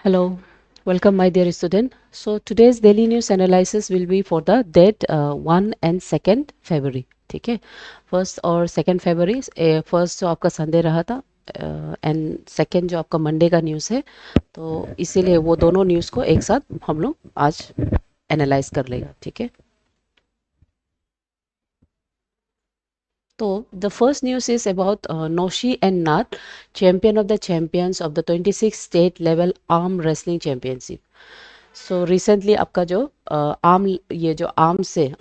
Hello, welcome my dear student. So today's daily news analysis will be for the date 1 and 2nd February. ठीक है, first और second फरवरी, first जो आपका Sunday रहा था and second जो आपका मंडे का न्यूज़ है, तो इसीलिए वो दोनों न्यूज़ को एक साथ हम लोग आज एनालाइज कर लेगा. ठीक है, तो the first news is about Noshi and Nath, champion of the champions of the 26 state level arm wrestling championship. So recently आपका जो आर्म, ये जो आर्म से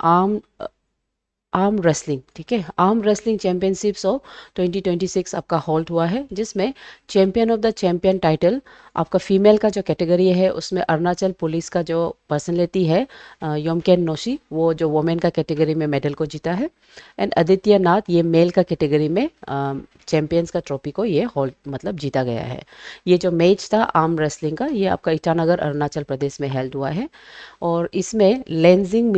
आर्म रेसलिंग, ठीक है, आर्म रेसलिंग चैंपियनशिप्स ऑफ 2026 आपका होल्ड हुआ है, जिसमें champion of the champion title आपका फीमेल का जो कैटेगरी है उसमें अरुणाचल पुलिस का जो पर्सनैलिटी है योमकेन नोशी, वो जो वोमेन का कैटेगरी में मेडल को जीता है. एंड आदित्य नाथ, ये मेल का कैटेगरी में चैंपियंस का ट्रॉफी को ये होल्ड मतलब जीता गया है. ये जो मैच था आर्म रेसलिंग का, ये आपका ईटानगर अरुणाचल प्रदेश में हेल्ड हुआ है. और इसमें लेंजिंग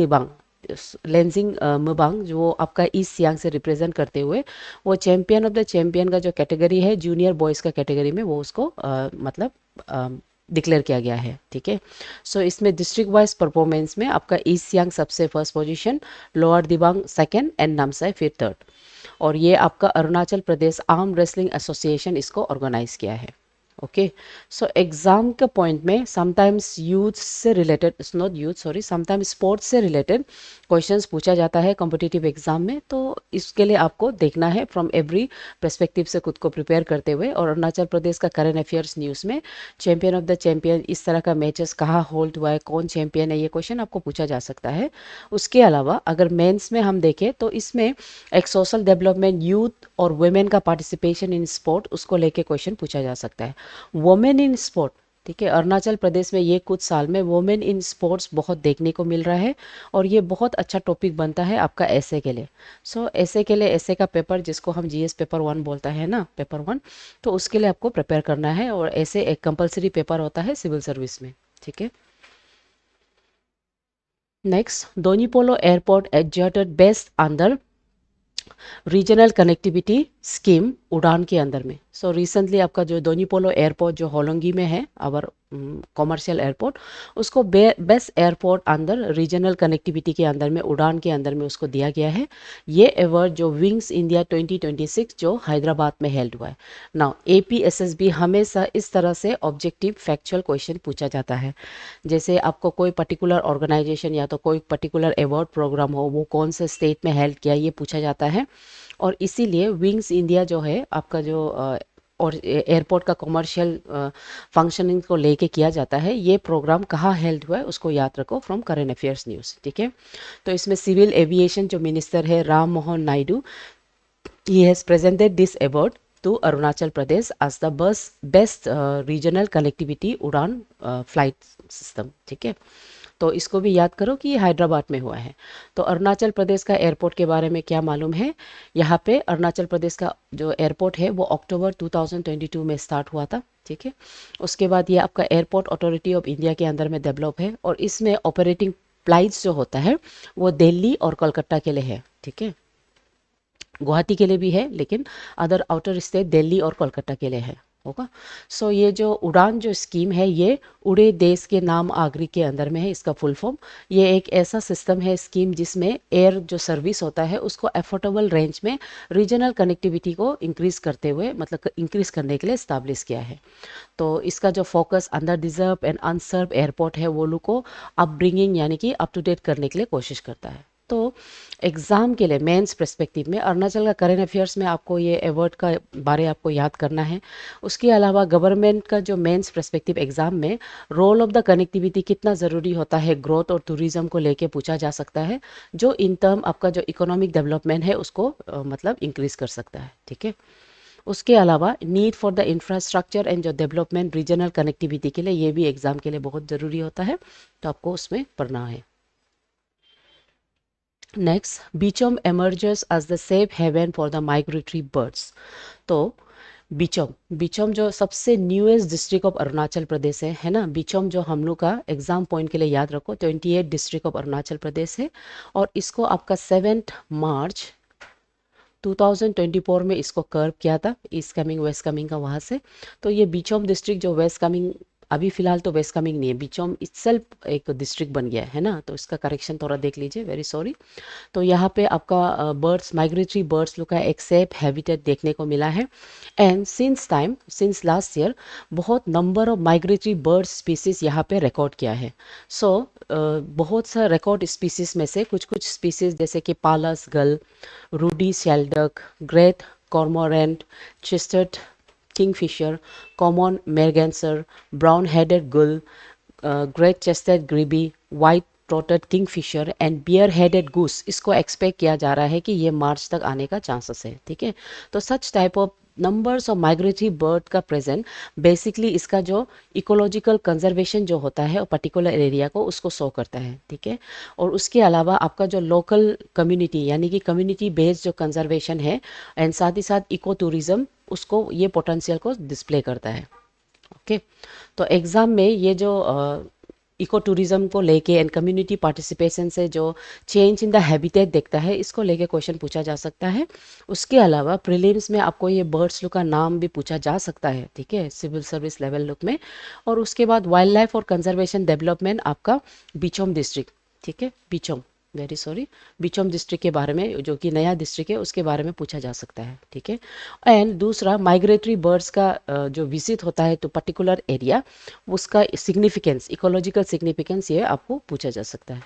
मुबांग जो आपका ईस्ट सियांग से रिप्रेजेंट करते हुए वो चैंपियन ऑफ द चैंपियन का जो कैटेगरी है जूनियर बॉयज़ का कैटेगरी में वो उसको मतलब डिक्लेयर किया गया है. ठीक है, सो इसमें डिस्ट्रिक्ट वाइज परफॉर्मेंस में आपका ईस्ट सियांग सबसे first position, lower Dibang second and Namsai फिर थर्ड. और ये आपका Arunachal Pradesh arm wrestling association इसको ऑर्गेनाइज किया है. ओके, सो एग्जाम के पॉइंट में समटाइम्स यूथ से related, not youth sorry, sometimes sports से रिलेटेड क्वेश्चंस पूछा जाता है कॉम्पिटिटिव एग्जाम में. तो इसके लिए आपको देखना है फ्रॉम एवरी पर्सपेक्टिव से खुद को प्रिपेयर करते हुए. और अरुणाचल प्रदेश का करंट अफेयर्स न्यूज़ में चैंपियन ऑफ द चैंपियन, इस तरह का मैचेस कहाँ होल्ड हुआ है, कौन चैंपियन है, ये क्वेश्चन आपको पूछा जा सकता है. उसके अलावा अगर मेंस में हम देखें तो इसमें एक सोशल डेवलपमेंट, यूथ और वुमेन का पार्टिसिपेशन इन स्पोर्ट, उसको लेके क्वेश्चन पूछा जा सकता है. वुमेन इन स्पोर्ट, ठीक है, अरुणाचल प्रदेश में ये कुछ साल में वुमेन इन स्पोर्ट्स बहुत देखने को मिल रहा है और ये बहुत अच्छा टॉपिक बनता है आपका ऐसे के लिए. सो ऐसे के लिए, ऐसे का पेपर जिसको हम जीएस पेपर 1 बोलता है ना, पेपर 1, तो उसके लिए आपको प्रिपेयर करना है. और ऐसे एक कंपलसरी पेपर होता है सिविल सर्विस में. ठीक है, next, Donyi Polo airport adjudged best under regional connectivity scheme Udan के अंदर में. सो रिसेंटली आपका जो दोनीपोलो एयरपोर्ट जो होलोंगी में है, आवर कॉमर्शियल एयरपोर्ट, उसको बेस्ट एयरपोर्ट अंदर रीजनल कनेक्टिविटी के अंदर में, उड़ान के अंदर में उसको दिया गया है. ये अवार्ड जो विंग्स इंडिया 2026 जो हैदराबाद में हेल्ड हुआ है. नाउ एपीएसएसबी हमेशा इस तरह से ऑब्जेक्टिव फैक्चुअल क्वेश्चन पूछा जाता है. जैसे आपको कोई पर्टिकुलर ऑर्गेनाइजेशन या तो कोई पर्टिकुलर अवार्ड प्रोग्राम हो, वो कौन से स्टेट में हेल्ड किया, ये पूछा जाता है. और इसीलिए विंग्स इंडिया जो है आपका जो और एयरपोर्ट का कॉमर्शियल फंक्शनिंग को लेके किया जाता है, ये प्रोग्राम कहाँ हेल्ड हुआ है उसको याद रखो फ्रॉम करंट अफेयर्स न्यूज़. ठीक है, तो इसमें सिविल एविएशन जो मिनिस्टर है Ram Mohan Naidu, he has presented this award to Arunachal Pradesh as the best regional connectivity UDAN flight system. ठीक है, तो इसको भी याद करो कि ये हैदराबाद में हुआ है. तो अरुणाचल प्रदेश का एयरपोर्ट के बारे में क्या मालूम है, यहाँ पे अरुणाचल प्रदेश का जो एयरपोर्ट है वो अक्टूबर 2022 में स्टार्ट हुआ था. ठीक है, उसके बाद ये आपका एयरपोर्ट अथॉरिटी ऑफ इंडिया के अंदर में डेवलप है और इसमें ऑपरेटिंग फ्लाइट्स जो होता है वो दिल्ली और कोलकाता के लिए है. ठीक है, गुवाहाटी के लिए भी है लेकिन अदर आउटर स्टेट दिल्ली और कोलकाता के लिए है, होगा. सो ये जो उड़ान जो स्कीम है ये उड़े देश के नाम आगरी के अंदर में है, इसका फुल फॉर्म. ये एक ऐसा सिस्टम है, स्कीम, जिसमें एयर जो सर्विस होता है उसको अफोर्डेबल रेंज में रीजनल कनेक्टिविटी को इंक्रीज करते हुए, मतलब इंक्रीज करने के लिए इस्टेब्लिश किया है. तो इसका जो focus under deserve and अनसर्व airport है वो लोग को अपब्रिंगिंग यानी कि अप टू डेट करने के लिए कोशिश करता है. तो एग्ज़ाम के लिए मेंस पर्सपेक्टिव में अरुणाचल का करंट अफेयर्स में आपको ये अवार्ड का बारे आपको याद करना है. उसके अलावा गवर्नमेंट का जो मेंस पर्सपेक्टिव एग्ज़ाम में रोल ऑफ द कनेक्टिविटी कितना ज़रूरी होता है ग्रोथ और टूरिज्म को लेके पूछा जा सकता है, जो इन टर्म आपका जो इकोनॉमिक डेवलपमेंट है उसको मतलब इंक्रीज कर सकता है. ठीक है, उसके अलावा need for the infrastructure and जो डेवलपमेंट रीजनल कनेक्टिविटी के लिए, ये भी एग्ज़ाम के लिए बहुत ज़रूरी होता है, तो आपको उसमें पढ़ना है. नेक्स्ट, बीचम emerges as the safe haven for the migratory birds. तो बीचम, बीचम जो सबसे newest district of Arunachal Pradesh है ना, बीचम जो हम लोग का एग्जाम पॉइंट के लिए याद रखो 28 डिस्ट्रिक्ट ऑफ अरुणाचल प्रदेश है. और इसको आपका 7 मार्च 2024 में इसको कर्व किया था ईस्ट कमिंग वेस्ट कमिंग का वहाँ से. तो ये बीचम डिस्ट्रिक्ट जो वेस्ट कमिंग अभी फ़िलहाल तो वेस्ट कामेंग नहीं है, बिचौम इटसेल्फ एक डिस्ट्रिक्ट बन गया है ना, तो इसका करेक्शन थोड़ा देख लीजिए, वेरी सॉरी। तो यहाँ पे आपका बर्ड्स, माइग्रेटरी बर्ड्स लोग का एक सेफ हैबिटेट देखने को मिला है। एंड सिंस लास्ट ईयर बहुत number of migratory bird species यहाँ पे रिकॉर्ड किया है। सो बहुत सा रिकॉर्ड स्पीसीज में से कुछ कुछ स्पीसीज जैसे कि Pallas gull, ruddy shelduck, great cormorant, chested kingfisher, common merganser, brown headed gull, great chested grebe, white throated kingfisher and bar headed goose, इसको एक्सपेक्ट किया जा रहा है कि ये मार्च तक आने का चांसेस है। ठीक है, तो such type of numbers of migratory bird का प्रेजेंट बेसिकली इसका जो इकोलॉजिकल कंजर्वेशन जो होता है और पर्टिकुलर एरिया को उसको शो करता है। ठीक है, और उसके अलावा आपका जो लोकल कम्युनिटी यानी कि कम्युनिटी बेस्ड जो कंजर्वेशन है एंड साथ ही साथ इको टूरिज्म, उसको ये पोटेंशियल को डिस्प्ले करता है। ओके, तो एग्ज़ाम में ये जो इको टूरिज्म को लेके एंड कम्युनिटी पार्टिसिपेशन से जो चेंज इन द हैबिटेट देखता है, इसको लेके क्वेश्चन पूछा जा सकता है। उसके अलावा प्रीलिम्स में आपको ये बर्ड्स लोग का नाम भी पूछा जा सकता है। ठीक है, सिविल सर्विस लेवल लुक में। और उसके बाद वाइल्ड लाइफ और कंजर्वेशन डेवलपमेंट आपका बिचोम डिस्ट्रिक्ट, ठीक है, बिचोम, वेरी सॉरी, बिचोम डिस्ट्रिक्ट के बारे में, जो कि नया डिस्ट्रिक्ट है, उसके बारे में पूछा जा सकता है। ठीक है, एंड दूसरा माइग्रेटरी बर्ड्स का जो विजिट होता है तो पर्टिकुलर एरिया, उसका सिग्निफिकेंस, इकोलॉजिकल सिग्निफिकेंस, ये आपको पूछा जा सकता है।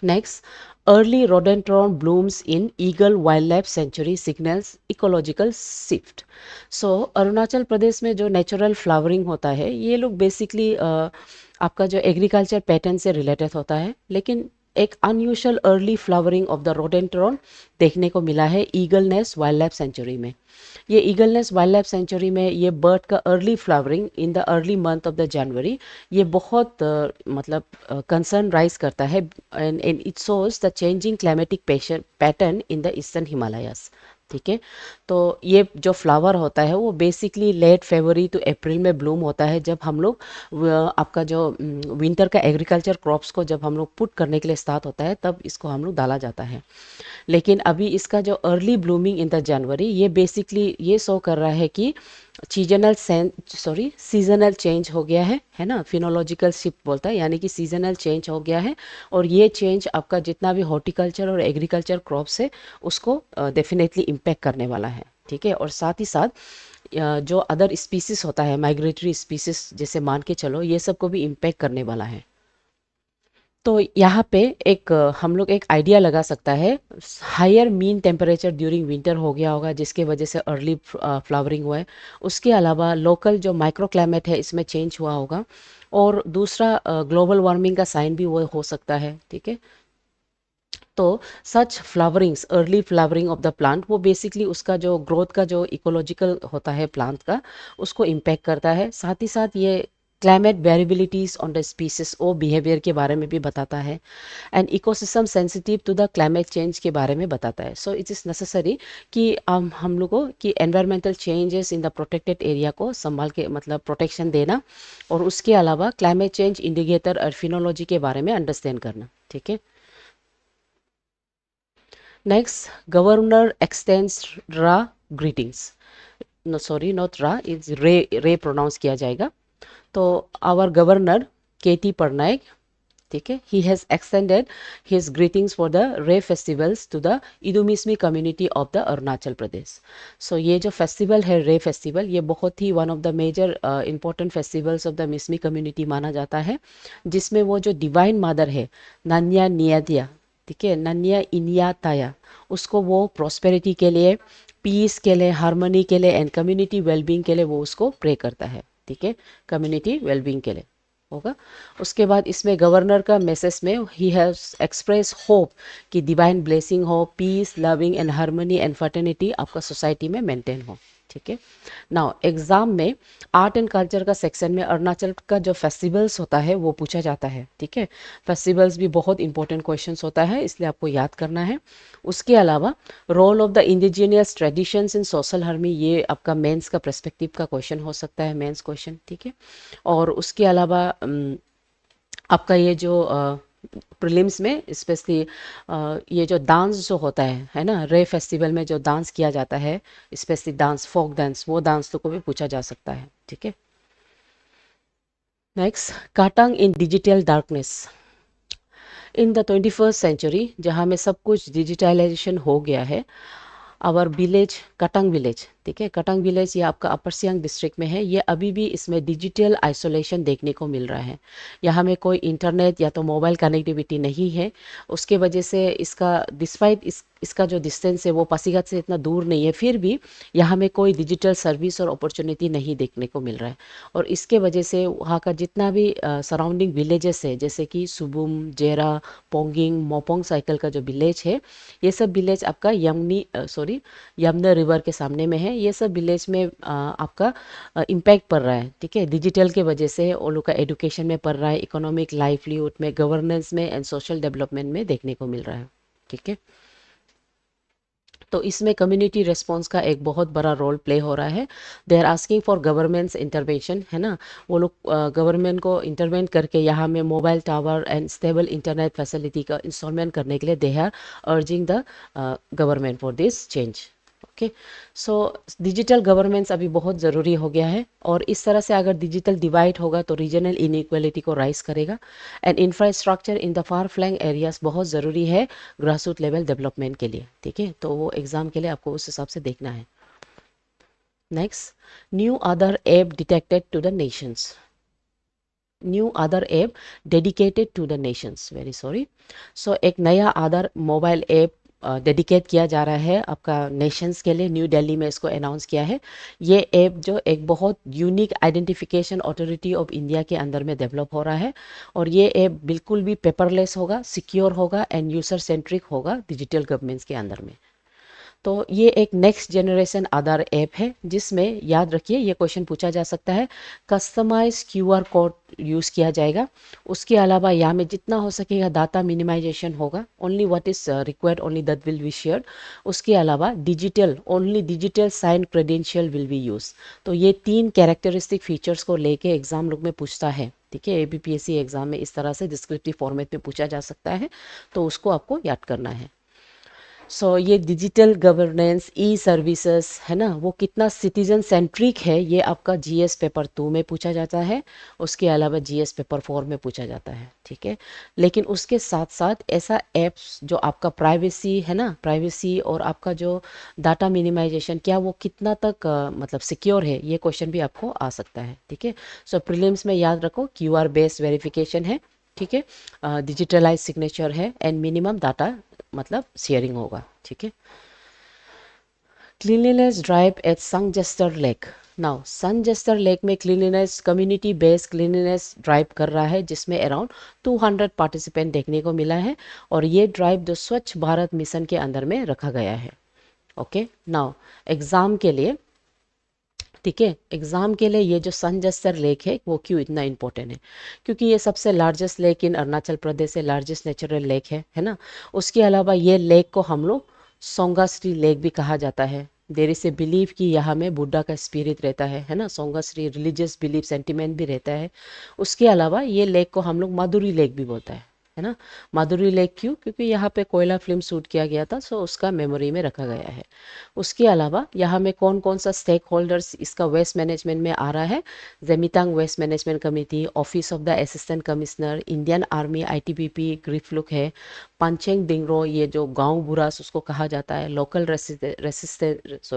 Next, early rhododendron blooms in Eagle wild life sanctuary signals ecological shift. So Arunachal Pradesh में जो नेचुरल फ्लावरिंग होता है, ये लोग बेसिकली आपका जो एग्रीकल्चर पैटर्न से रिलेटेड होता है, लेकिन एक unusual early flowering of the rhododendron देखने को मिला है Eagle nest wild life sanctuary में। ये Eagle nest wild life sanctuary में ये बर्ड का early flowering in the early month of the January, ये बहुत मतलब कंसर्न राइज करता है and it shows the changing climatic pattern in the eastern Himalayas. ठीक है, तो ये जो फ्लावर होता है वो बेसिकली लेट फरवरी टू अप्रैल में ब्लूम होता है, जब हम लोग आपका जो विंटर का एग्रीकल्चर क्रॉप्स को जब हम लोग पुट करने के लिए स्टार्ट होता है, तब इसको हम लोग डाला जाता है। लेकिन अभी इसका जो early blooming in the January, ये बेसिकली ये शो कर रहा है कि सीजनल चेंज हो गया है ना, फिनोलॉजिकल शिफ्ट बोलता है, यानी कि सीजनल चेंज हो गया है। और ये चेंज आपका जितना भी हॉर्टिकल्चर और एग्रीकल्चर क्रॉप्स है उसको डेफिनेटली इम्पैक्ट करने वाला है। ठीक है, और साथ ही साथ जो अदर स्पीसीज होता है, माइग्रेटरी स्पीसीज जैसे मान के चलो, ये सब को भी इम्पैक्ट करने वाला है। तो यहाँ पे एक हम लोग एक आइडिया लगा सकता है, higher mean temperature during winter हो गया होगा, जिसके वजह से अर्ली फ्लावरिंग हुआ है। उसके अलावा लोकल जो माइक्रो क्लाइमेट है इसमें चेंज हुआ होगा। और दूसरा ग्लोबल वार्मिंग का साइन भी वो हो सकता है। ठीक है, तो such flowerings, early flowering of the plant, वो बेसिकली उसका जो ग्रोथ का जो इकोलॉजिकल होता है प्लांट का, उसको इम्पैक्ट करता है। साथ ही साथ ये climate variabilities on the species और बिहेवियर के बारे में भी बताता है and ecosystem sensitive to the climate change के बारे में बताता है। सो इट इज़ नेसेसरी कि हम लोगों की environmental changes in the protected area को संभाल के, मतलब प्रोटेक्शन देना, और उसके अलावा क्लाइमेट चेंज इंडिकेटर और फिनोलॉजी के बारे में अंडरस्टैंड करना। ठीक है, नेक्स्ट, गवर्नर एक्सटेंड्स रा ग्रीटिंग्स, नो सॉरी, नॉट रा, इट्स रे, रे प्रोनाउंस किया जाएगा। तो आवर गवर्नर केटी पटनायक, ठीक है, he has extended his greetings for the Reh festivals to the Idu Mishmi community of the Arunachal Pradesh. So ये जो फेस्टिवल है रे फेस्टिवल, ये बहुत ही one of the major important festivals of the Mishmi community माना जाता है, जिसमें वो जो डिवाइन मदर है नान्या नियादिया, ठीक है, नन्या इनिया ताया, उसको वो प्रॉस्पेरिटी के लिए, पीस के लिए, हारमोनी के लिए एंड कम्युनिटी वेलबींग के लिए वो उसको प्रे करता है। ठीक है, कम्युनिटी वेलबींग के लिए होगा। उसके बाद इसमें गवर्नर का मैसेज में ही हैज एक्सप्रेस होप कि डिवाइन ब्लेसिंग हो, peace, loving and harmony and fraternity आपका सोसाइटी में मेंटेन हो। ठीक है, नाउ एग्जाम में आर्ट एंड कल्चर का सेक्शन में अरुणाचल का जो फेस्टिवल्स होता है वो पूछा जाता है। ठीक है, फेस्टिवल्स भी बहुत इंपॉर्टेंट क्वेश्चंस होता है, इसलिए आपको याद करना है। उसके अलावा role of the indigenous traditions in social harmony, ये आपका मेंस का पर्सपेक्टिव का क्वेश्चन हो सकता है, मेंस क्वेश्चन। ठीक है, और उसके अलावा आपका ये जो प्रीलिम्स में स्पेशली ये जो डांस जो होता है ना, रे फेस्टिवल में जो डांस किया जाता है, स्पेशली डांस, फोक डांस, वो डांस तो को भी पूछा जा सकता है, ठीक है। Next, Katang in digital darkness. In the 21st century, जहाँ में सब कुछ डिजिटलाइजेशन हो गया है, आवर विलेज, कटांग विलेज, ठीक है, कटांग विलेज ये आपका अपर सियांग डिस्ट्रिक्ट में है, ये अभी भी इसमें डिजिटल आइसोलेशन देखने को मिल रहा है। यहाँ में कोई इंटरनेट या तो मोबाइल कनेक्टिविटी नहीं है, उसके वजह से इसका डिस्पाइट इसका जो डिस्टेंस है वो पासीघाट से इतना दूर नहीं है, फिर भी यहाँ में कोई डिजिटल सर्विस और अपॉर्चुनिटी नहीं देखने को मिल रहा है। और इसके वजह से वहाँ का जितना भी सराउंडिंग विलेजेस है, जैसे कि सुबुम, जेरा, पोंगिंग, मोपोंग साइकिल का जो विलेज है, ये सब विलेज आपका यमुना रिवर के सामने में है। ये सब विलेज में आपका इम्पैक्ट पड़ रहा है, ठीक है, डिजिटल के वजह से वो लोग का एजुकेशन में पड़ रहा है, इकोनॉमिक लाइवलीहुड में, गवर्नेंस में एंड सोशल डेवलपमेंट में देखने को मिल रहा है, ठीक है। तो इसमें कम्युनिटी रिस्पॉन्स का एक बहुत बड़ा रोल प्ले हो रहा है। They are asking for government's intervention, है ना, वो लोग गवर्नमेंट को इंटरवेंट करके यहाँ में mobile tower and stable internet facility का इंस्टॉलमेंट करने के लिए they are urging the government for this change. Okay, so digital governance अभी बहुत ज़रूरी हो गया है, और इस तरह से अगर डिजिटल डिवाइड होगा तो रीजनल इनइक्वालिटी को राइज करेगा। And infrastructure in the far flung areas बहुत ज़रूरी है ग्रास रूट लेवल डेवलपमेंट के लिए, ठीक है, तो वो एग्जाम के लिए आपको उस हिसाब से देखना है। Next, new Aadhaar app detected to the nations. New Aadhaar app dedicated to the nations, very sorry. So एक नया अदर मोबाइल ऐप डेडिकेट किया जा रहा है आपका नेशंस के लिए, न्यू दिल्ली में इसको अनाउंस किया है। ये ऐप जो एक बहुत unique identification authority of India के अंदर में डेवलप हो रहा है, और ये ऐप बिल्कुल भी पेपरलेस होगा, सिक्योर होगा एंड यूजर सेंट्रिक होगा डिजिटल गवर्नमेंट्स के अंदर में। तो ये एक नेक्स्ट जनरेशन आधार ऐप है, जिसमें याद रखिए ये क्वेश्चन पूछा जा सकता है, कस्टमाइज क्यूआर कोड यूज़ किया जाएगा। उसके अलावा यहाँ में जितना हो सकेगा डाटा मिनिमाइजेशन होगा, only what is required only that will be shared. उसके अलावा only digital sign credential will be use. तो ये 3 कैरेक्टरिस्टिक फीचर्स को लेके एग्जाम लोग में पूछता है, ठीक है, एबीपीएससी एग्जाम में इस तरह से डिस्क्रिप्टिव फॉर्मेट में पूछा जा सकता है, तो उसको आपको याद करना है। सो ये डिजिटल गवर्नेंस, ई सर्विसेज, है ना, वो कितना सिटीजन सेंट्रिक है, ये आपका जीएस पेपर 2 में पूछा जाता है, उसके अलावा जीएस पेपर 4 में पूछा जाता है, ठीक है। लेकिन उसके साथ साथ ऐसा एप्स जो आपका प्राइवेसी है ना, प्राइवेसी और आपका जो डाटा मिनिमाइजेशन, क्या वो कितना तक मतलब सिक्योर है, ये क्वेश्चन भी आपको आ सकता है, ठीक है। सो प्रीलिम्स में याद रखो क्यूआर बेस्ड वेरिफिकेशन है, ठीक है, डिजिटलाइज सिग्नेचर है एंड मिनिमम डाटा मतलब शेयरिंग होगा, ठीक है। Cleanliness drive at Sangestar lake. Now Sangestar lake में cleanliness, community based cleanliness drive कर रहा है, जिसमें अराउंड 200 पार्टिसिपेंट देखने को मिला है, और ये ड्राइव जो स्वच्छ भारत मिशन के अंदर में रखा गया है। ओके, नाउ एग्जाम के लिए, ठीक है, एग्जाम के लिए ये जो संजस्तर लेक है वो क्यों इतना इंपॉर्टेंट है, क्योंकि ये सबसे largest lake in Arunachal Pradesh से, लार्जेस्ट नेचुरल लेक है ना। उसके अलावा ये लेक को हम लोग सोंगाश्री लेक भी कहा जाता है। देर इज ए बिलीव कि यहाँ में बुद्धा का स्पिरिट रहता है ना, सोंगाश्री रिलीजियस बिलीफ सेंटिमेंट भी रहता है। उसके अलावा ये लेक को हम लोग माधुरी लेक भी बोलता है ना। माधुरी लेक क्यों, क्योंकि यहाँ पे कोयला फिल्म शूट किया गया था, सो उसका मेमोरी में रखा गया है। उसके अलावा यहाँ में कौन कौन सा स्टेक होल्डर्स इसका वेस्ट मैनेजमेंट में आ रहा है, Zemithang waste management committee, office of the assistant commissioner, Indian army, ITBP, ग्रिफलुक है, पंचेंग डिंगरो, ये जो गांव बुरास उसको कहा जाता है, लोकल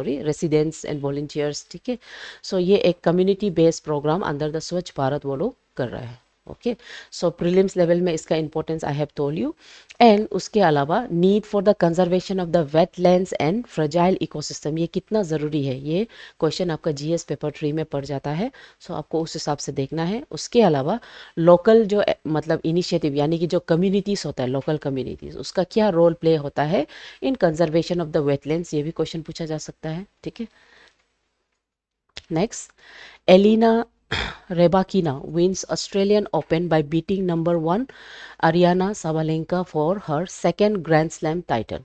रेसिडेंट्स एंड वॉलंटियर्स, ठीक है। सो ये एक community based programme under the Swachh Bharat वो लोग कर रहे हैं। ओके, सो प्रीलिम्स लेवल में इसका importance I have told you. And उसके अलावा need for the conservation of the wetlands and fragile ecosystem, ये कितना ज़रूरी है, ये क्वेश्चन आपका जीएस पेपर 3 में पड़ जाता है, सो आपको उस हिसाब से देखना है। उसके अलावा लोकल जो मतलब इनिशिएटिव, यानी कि जो कम्युनिटीज़ होता है, लोकल कम्युनिटीज़, उसका क्या रोल प्ले होता है in conservation of the wetlands, ये भी क्वेश्चन पूछा जा सकता है, ठीक है। Next, Elena Rebakina wins Australian Open by beating number 1 Ariana Sabalenka for her second Grand Slam title.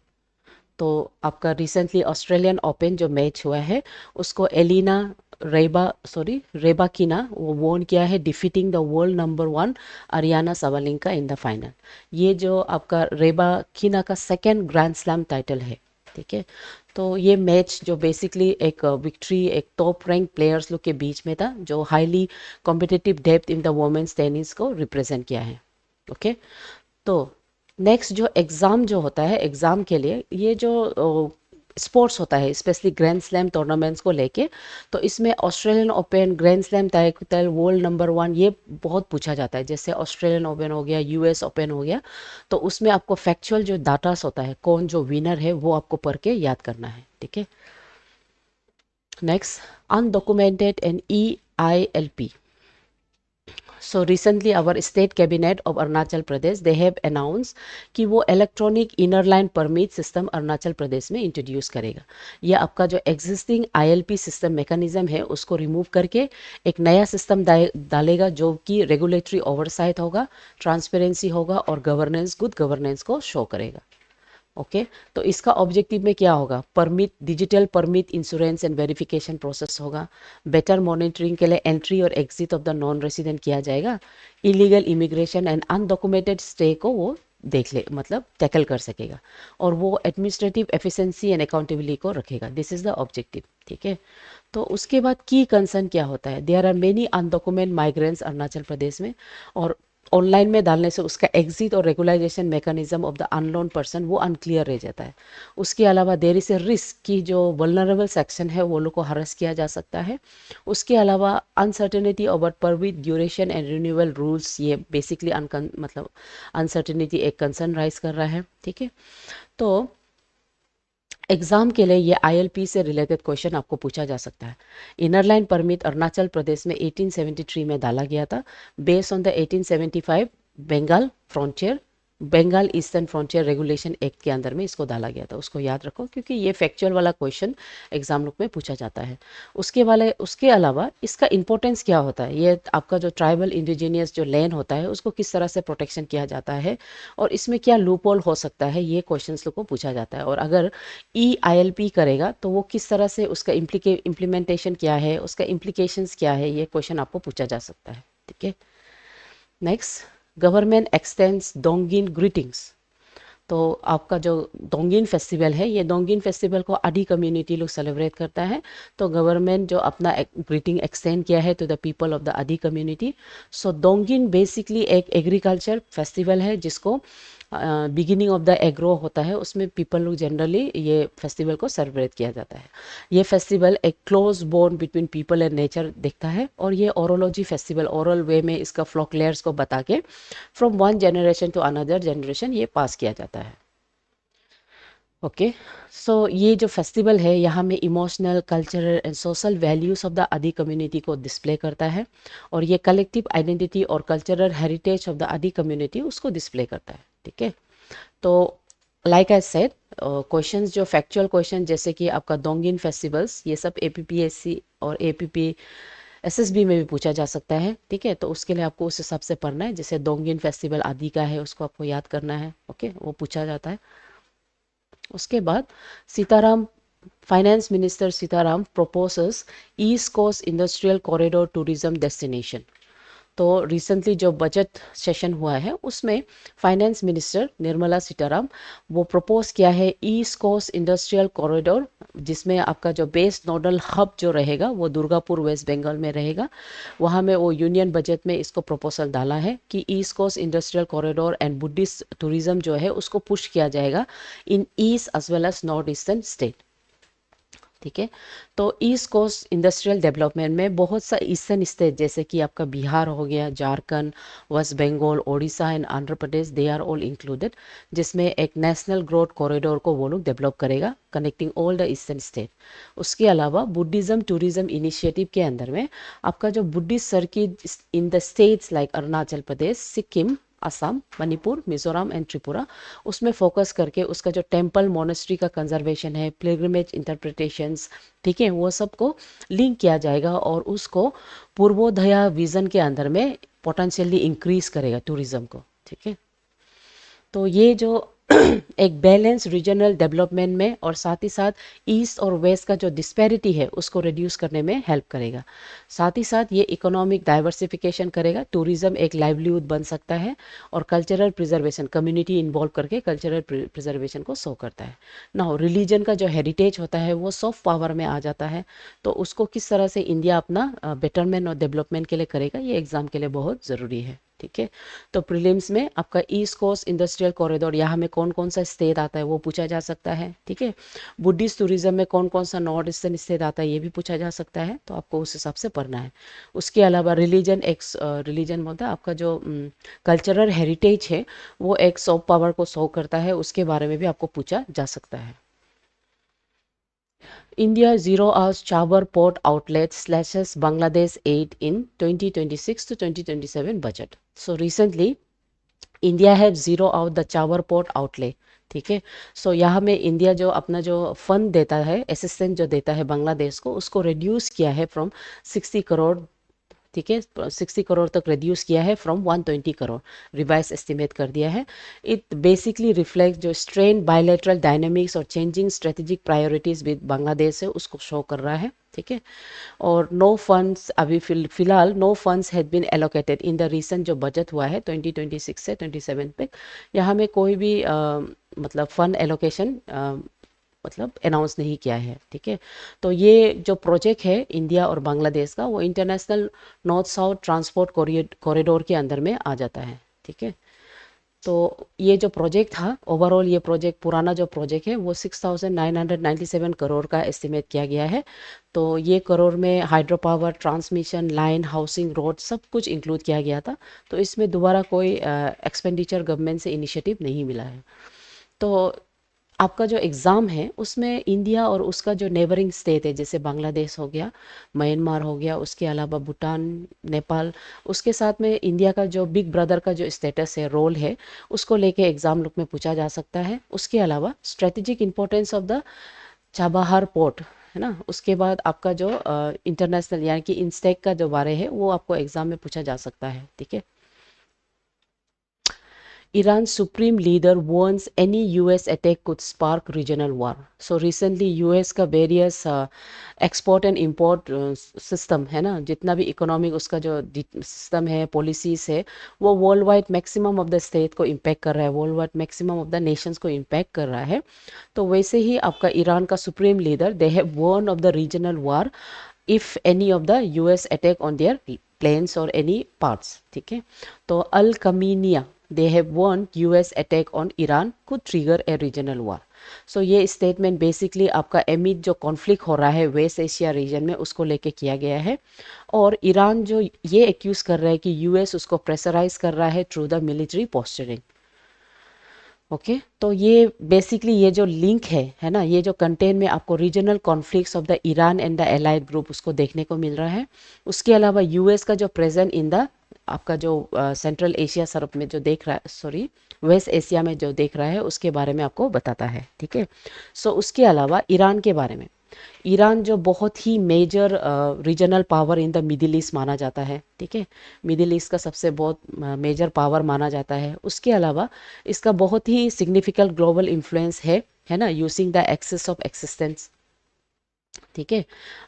तो आपका रिसेंटली ऑस्ट्रेलियन ओपन जो मैच हुआ है, उसको एलिना रेबाकिना वो वोन किया है defeating the world number 1 Aryna Sabalenka in the final. ये जो आपका रेबाकिना का सेकेंड ग्रैंड स्लैम टाइटल है, ठीक है। तो ये मैच जो बेसिकली एक विक्ट्री एक टॉप रैंक प्लेयर्स लोग के बीच में था, जो highly competitive depth in the women's tennis को रिप्रेजेंट किया है। ओके, तो नेक्स्ट जो एग्ज़ाम जो होता है, एग्ज़ाम के लिए ये जो स्पोर्ट्स होता है स्पेशली ग्रैंड स्लैम टूर्नामेंट्स को लेके, तो इसमें Australian open, grand slam title, world number 1 ये बहुत पूछा जाता है। जैसे ऑस्ट्रेलियन ओपन हो गया, यूएस ओपन हो गया, तो उसमें आपको फैक्चुअल जो डाटास होता है, कौन जो विनर है वो आपको पढ़ के याद करना है, ठीक है। Next, undocumented and EILP। So recently our state cabinet of Arunachal Pradesh they have announced कि वो electronic inner line permit system Arunachal Pradesh में इंट्रोड्यूस करेगा। ये आपका जो एग्जिस्टिंग ILP सिस्टम मैकेनिज्म है उसको रिमूव करके एक नया सिस्टम डालेगा जो कि रेगुलेटरी ओवरसाइट होगा, ट्रांसपेरेंसी होगा और गवर्नेंस, गुड गवर्नेंस को शो करेगा। ओके, तो इसका ऑब्जेक्टिव में क्या होगा, permit, digital permit insurance and verification process होगा, बेटर मॉनिटरिंग के लिए एंट्री और exit of the non resident किया जाएगा, illegal immigration and undocumented stay को वो देख ले, मतलब टैकल कर सकेगा, और वो एडमिनिस्ट्रेटिव एफिशिएंसी एंड अकाउंटेबिलिटी को रखेगा। दिस इज द ऑब्जेक्टिव, ठीक है। तो उसके बाद की कंसर्न क्या होता है, there are many undocument migrants Arunachal Pradesh में, और ऑनलाइन में डालने से उसका एग्जिट और regularization mechanism of the unknown person वो अनक्लियर रह जाता है। उसके अलावा देयर इज ए रिस्क कि जो वल्नरेबल सेक्शन है वो लोग को हरस किया जा सकता है। उसके अलावा uncertainty about permit duration and renewal rules, ये बेसिकली मतलब अनसर्टेनिटी एक कंसर्न राइज कर रहा है, ठीक है। तो एग्जाम के लिए ये ILP से रिलेटेड क्वेश्चन आपको पूछा जा सकता है। Inner line permit Arunachal Pradesh में 1873 में डाला गया था, based on the 1875 Bengal frontier, Bengal eastern frontier regulation act के अंदर में इसको डाला गया था। उसको याद रखो क्योंकि ये फैक्चुअल वाला क्वेश्चन एग्जाम लोग में पूछा जाता है। उसके अलावा इसका इंपॉर्टेंस क्या होता है, ये आपका जो ट्राइबल इंडिजीनियस जो लैंड होता है उसको किस तरह से प्रोटेक्शन किया जाता है और इसमें क्या लूपहोल हो सकता है, ये क्वेश्चंस लोग को पूछा जाता है। और अगर EILP करेगा तो वो किस तरह से उसका इम्प्लीमेंटेशन क्या है, उसका इम्प्लीकेशंस क्या है, ये क्वेश्चन आपको पूछा जा सकता है, ठीक है। Next, government extends Dongin greetings. तो आपका जो डोंगिन फेस्टिवल है, ये डोंगिन फेस्टिवल को आदि कम्युनिटी लोग सेलिब्रेट करता है, तो गवर्नमेंट जो अपना ग्रीटिंग एक्सटेंड किया है to the people of the Adi community. So Dongin basically एक एग्रीकल्चर फेस्टिवल है जिसको बिगिनिंग ऑफ द एग्रो होता है, उसमें पीपल लोग जनरली ये फेस्टिवल को सेलिब्रेट किया जाता है। ये फेस्टिवल एक close bond between people and nature दिखता है, और ये ओरोलॉजी फेस्टिवल ओरल वे में इसका फ्लोक लेयर्स को बता के from one generation to another generation ये पास किया जाता है। ओके, सो ये जो फेस्टिवल है यहाँ में emotional, cultural and social values of the Adi community को डिस्प्ले करता है, और ये कलेक्टिव आइडेंटिटी और cultural heritage of the Adi community उसको डिस्प्ले करता है, ठीक है। तो लाइक आई सेड, क्वेश्चंस जो फैक्चुअल क्वेश्चन जैसे कि आपका डोंगिन फेस्टिवल्स, ये सब APPSC और APPSSB में भी पूछा जा सकता है, ठीक है। तो उसके लिए आपको उस हिसाब से पढ़ना है, जैसे डोंगिन फेस्टिवल आदि का है उसको आपको याद करना है, ओके, वो पूछा जाता है। उसके बाद Sitaram, finance minister Sitaram proposes east coast industrial corridor tourism destination. तो रिसेंटली जो बजट सेशन हुआ है उसमें फाइनेंस मिनिस्टर निर्मला सीताराम वो प्रपोज किया है ईस्ट कोस्ट इंडस्ट्रियल कॉरिडोर, जिसमें आपका जो बेस नोडल हब जो रहेगा वो दुर्गापुर वेस्ट बंगाल में रहेगा। वहाँ में वो यूनियन बजट में इसको प्रपोजल डाला है कि east coast industrial corridor and Buddhist tourism जो है उसको पुश किया जाएगा in east as well as north eastern state, ठीक है। तो ईस्ट कोस्ट इंडस्ट्रियल डेवलपमेंट में बहुत सा ईस्टर्न स्टेट जैसे कि आपका बिहार हो गया, Jharkhand, West Bengal, Odisha and Andhra Pradesh, they are all included, जिसमें एक नेशनल ग्रोथ कॉरिडोर को वो लोग डेवलप करेगा connecting all the eastern state. उसके अलावा बुद्धिज्म टूरिज्म इनिशिएटिव के अंदर में आपका जो Buddhist circuit in the states like Arunachal Pradesh, Sikkim, Assam, Manipur, Mizoram and Tripura, उसमें फोकस करके उसका जो टेम्पल मोनेस्ट्री का कंजर्वेशन है, पिलग्रिमेज इंटरप्रिटेशंस, ठीक है, वो सब को लिंक किया जाएगा और उसको पूर्वोदया विजन के अंदर में पोटेंशियली इंक्रीज करेगा टूरिज्म को, ठीक है। तो ये जो एक बैलेंस रीजनल डेवलपमेंट में और साथ ही साथ ईस्ट और वेस्ट का जो डिस्पैरिटी है उसको रिड्यूस करने में हेल्प करेगा। साथ ही साथ ये इकोनॉमिक डाइवर्सिफिकेशन करेगा, टूरिज्म एक लाइवलीहुड बन सकता है और कल्चरल प्रिजर्वेशन, कम्युनिटी इन्वॉल्व करके कल्चरल प्रिजर्वेशन को शो करता है। नाउ रिलीजन का जो हेरिटेज होता है वो सॉफ्ट पावर में आ जाता है, तो उसको किस तरह से इंडिया अपना बेटरमेंट और डेवलपमेंट के लिए करेगा, ये एग्जाम के लिए बहुत ज़रूरी है। ठीक है, तो प्रीलिम्स में आपका ईस्ट कोस्ट इंडस्ट्रियल कॉरिडोर, यहाँ में कौन कौन सा स्टेट आता है वो पूछा जा सकता है। ठीक है, बुद्धिस्ट टूरिज्म में कौन कौन सा नॉर्थ ईस्टर्न स्टेट आता है ये भी पूछा जा सकता है, तो आपको उस हिसाब से पढ़ना है। उसके अलावा रिलीजन बोलता है आपका जो कल्चरल हेरिटेज है वो एक सॉफ्ट पावर को शो करता है, उसके बारे में भी आपको पूछा जा सकता है। India zero hours Chabahar port outlet slashes Bangladesh aid in 2026 to 2027 budget. So recently India have zero out the चावर पोर्ट आउटले। ठीक है, सो यहाँ में इंडिया जो अपना जो फंड देता है, असिस्टेंस जो देता है बांग्लादेश को, उसको रिड्यूस किया है फ्रॉम 60 करोड़। ठीक है, 60 करोड़ तक रिड्यूस किया है फ्रॉम 120 करोड़, रिवाइज एस्टिमेट कर दिया है। इट बेसिकली रिफ्लेक्ट जो स्ट्रेन बायलैटरल डायनामिक्स और changing strategic priorities with Bangladesh है उसको शो कर रहा है। ठीक है, और नो फंड्स अभी फिलहाल no funds had been allocated in the recent जो बजट हुआ है 2026 से 27 पे, यहाँ में कोई भी मतलब फंड एलोकेशन मतलब अनाउंस नहीं किया है। ठीक है, तो ये जो प्रोजेक्ट है इंडिया और बांग्लादेश का वो international north south transport corridor के अंदर में आ जाता है। ठीक है, तो ये जो प्रोजेक्ट था ओवरऑल, ये प्रोजेक्ट पुराना जो प्रोजेक्ट है वो 6,997 करोड़ का एस्टिमेट किया गया है। तो ये करोड़ में hydro power, transmission line, housing, road सब कुछ इंक्लूड किया गया था। तो इसमें दोबारा कोई एक्सपेंडिचर गवर्नमेंट से इनिशिएटिव नहीं मिला है। तो आपका जो एग्ज़ाम है उसमें इंडिया और उसका जो नेबरिंग स्टेट है, जैसे बांग्लादेश हो गया, म्यांमार हो गया, उसके अलावा भूटान, नेपाल, उसके साथ में इंडिया का जो बिग ब्रदर का जो स्टेटस है, रोल है, उसको लेके एग्ज़ाम लुक में पूछा जा सकता है। उसके अलावा strategic importance of the Chabahar port है ना, उसके बाद आपका जो इंटरनेशनल यानी कि इंस्टेक का जो बारे है वो आपको एग्ज़ाम में पूछा जा सकता है। ठीक है, Iran's supreme leader warns any US attack could spark regional war. So recently US का various export and import system है ना, जितना भी इकोनॉमिक उसका जो सिस्टम है, पॉलिसीज है, वो world wide maximum of the state को इम्पैक्ट कर रहा है, world wide maximum of the nations को इम्पैक्ट कर रहा है। तो वैसे ही आपका ईरान का supreme leader, they have warn of the regional war if any of the US attack on their planes और एनी पार्ट्स। ठीक है, तो Al Khamenei they have warned US attack on Iran could trigger a regional war. So ये statement basically आपका एमिड जो conflict हो रहा है वेस्ट एशिया रीजन में उसको लेके किया गया है, और ईरान जो ये एक्यूज कर रहा है कि यूएस उसको प्रेशराइज कर रहा है through the military posturing. Okay, तो ये बेसिकली ये जो लिंक है ना, ये जो कंटेंट में आपको regional conflicts of the Iran and the allied group उसको देखने को मिल रहा है। उसके अलावा यूएस का जो प्रेजेंट इन द आपका जो सेंट्रल एशिया सरफ में जो देख रहा है, सॉरी वेस्ट एशिया में जो देख रहा है उसके बारे में आपको बताता है। ठीक है, सो उसके अलावा ईरान के बारे में, ईरान जो बहुत ही major regional power in the middle east माना जाता है। ठीक है, मिडिल ईस्ट का सबसे बहुत मेजर पावर माना जाता है। उसके अलावा इसका बहुत ही सिग्निफिकेंट ग्लोबल इन्फ्लुएंस है ना, using the axis of existence. ठीक है,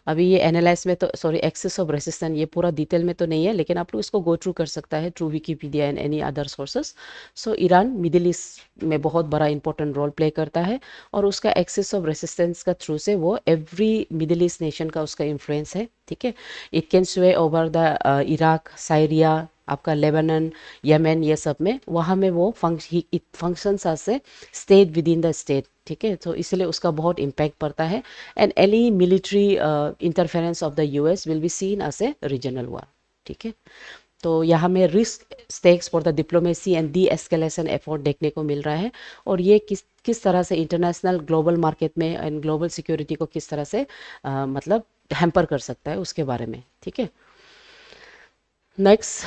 अभी ये एनालाइज में तो सॉरी एक्सिस ऑफ रेसिस्टेंस ये पूरा डिटेल में तो नहीं है, लेकिन आप लोग इसको गो थ्रू कर सकता है through Wikipedia and any other sources. So Iran middle east में बहुत बड़ा इंपॉर्टेंट रोल प्ले करता है, और उसका एक्सिस ऑफ रेसिस्टेंस का थ्रू से वो एवरी मिडिल ईस्ट नेशन का उसका इन्फ्लुएंस है। ठीक है, it can sway over the Iraq, Syria, आपका लेबनान, यमन, ये सब में वहाँ में वो फंक्शंस से state within the state. ठीक है, तो इसलिए उसका बहुत इम्पैक्ट पड़ता है, and any military interference of the US will be seen as a regional war. ठीक है, तो यहाँ में risk stakes for the diplomacy and de escalation effort देखने को मिल रहा है, और ये किस तरह से इंटरनेशनल ग्लोबल मार्केट में एंड ग्लोबल सिक्योरिटी को किस तरह से मतलब हैम्पर कर सकता है उसके बारे में। ठीक है, next,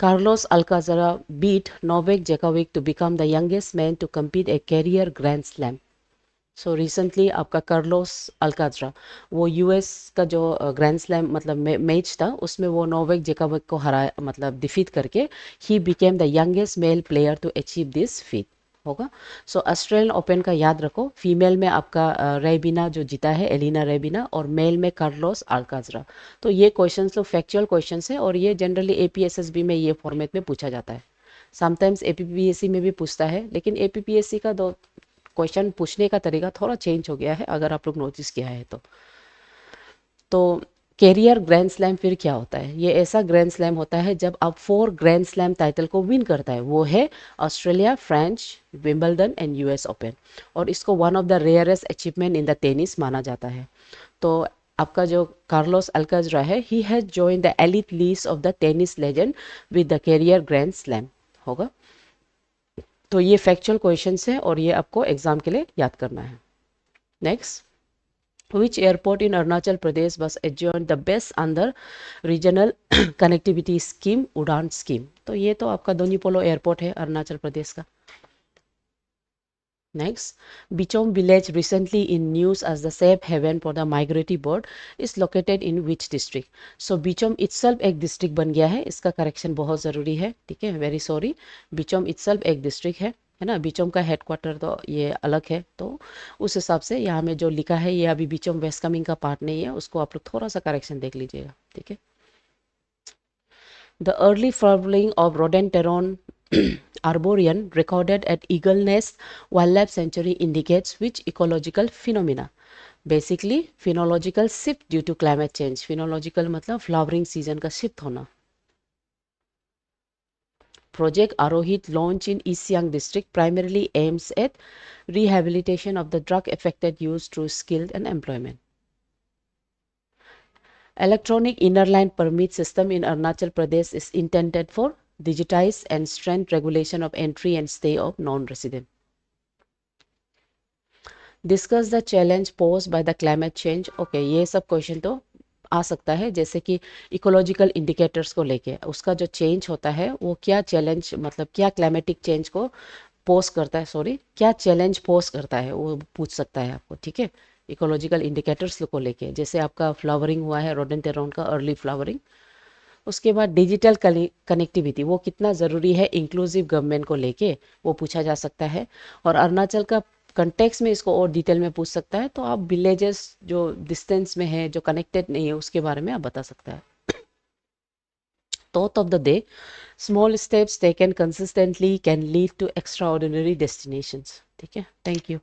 Carlos Alcaraz beat Novak Djokovic to become the youngest man to compete a career Grand Slam. So recently आपका कार्लोस अल्काजरा वो यूएस का जो ग्रैंड स्लैम मतलब मैच था उसमें वो नोवेक जोकोविच को हरा मतलब डिफीट करके he became the youngest male player to achieve this feat. होगा। सो ऑस्ट्रेलियन ओपन का याद रखो, फीमेल में आपका रेबिना जो जीता है, एलिना रेबिना, और मेल में कार्लोस अल्काजरा। तो ये क्वेश्चंस तो फैक्चुअल क्वेश्चंस है और ये जनरली एपीएसएसबी में ये फॉर्मेट में पूछा जाता है। समटाइम्स एपीपीएससी में भी पूछता है, लेकिन एपीपीएससी का दो क्वेश्चन पूछने का तरीका थोड़ा चेंज हो गया है, अगर आप लोग नोटिस किया है तो कैरियर ग्रैंड स्लैम फिर क्या होता है? ये ऐसा ग्रैंड स्लैम होता है जब आप 4 ग्रैंड स्लैम टाइटल को विन करता है, वो है Australia, French, Wimbledon and US open, और इसको one of the rarest achievement in the tennis माना जाता है। तो आपका जो कार्लोस अल्काजरा है, he has join the elite list of the tennis legend with the career grand slam होगा। तो ये फैक्चुअल क्वेश्चंस है और ये आपको एग्जाम के लिए याद करना है। Next, which airport in Arunachal Pradesh was adjourned the best under regional connectivity scheme उड़ान स्कीम? तो ये तो आपका दोनीपोलो एयरपोर्ट है अरुणाचल प्रदेश का। Next, Bichom village recently in news as the safe haven for the migratory bird is located in which district? So Bichom itself एक district बन गया है, इसका correction बहुत ज़रूरी है, ठीक है, very sorry। Bichom itself एक district है ना, बिचोम का हेडक्वार्टर तो ये अलग है, तो उस हिसाब से यहाँ में जो लिखा है ये अभी बिचोम वेस्ट कमिंग का पार्ट नहीं है, उसको आप लोग थोड़ा सा करेक्शन देख लीजिएगा, ठीक है। The early flowering of rhododendron arborean recorded at Eagle Nest Wildlife Sanctuary indicates which ecological phenomena? Basically phenological shift due to climate change। phenological मतलब फ्लावरिंग सीजन का शिफ्ट होना। Project Arohit launch in East Siang district primarily aims at rehabilitation of the drug affected youth through skilled and employment। Electronic inner line permit system in Arunachal Pradesh is intended for digitize and strength regulation of entry and stay of non-resident। Discuss the challenge posed by the climate change। okay, ये सब question तो आ सकता है, जैसे कि ecological indicators को लेके उसका जो चेंज होता है वो क्या चैलेंज, मतलब क्या क्लाइमेटिक चेंज को पोज करता है, सॉरी क्या चैलेंज पोज करता है, वो पूछ सकता है आपको, ठीक है, इकोलॉजिकल इंडिकेटर्स को लेके। जैसे आपका फ्लावरिंग हुआ है रोडेंटेरॉन का अर्ली फ्लावरिंग। उसके बाद डिजिटल कनेक्टिविटी वो कितना ज़रूरी है इंक्लूसिव गवर्नमेंट को लेके, वो पूछा जा सकता है। और अरुणाचल का कंटेक्स में इसको और डिटेल में पूछ सकता है, तो आप विलेजेस जो डिस्टेंस में है, जो कनेक्टेड नहीं है, उसके बारे में आप बता सकता है। Thought of the day, small steps taken consistently can lead to extraordinary destinations. ठीक है, थैंक यू।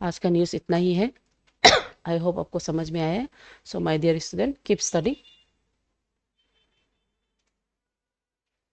आज का न्यूज़ इतना ही है। आई होप आपको समझ में आया है। So my dear student, keep study.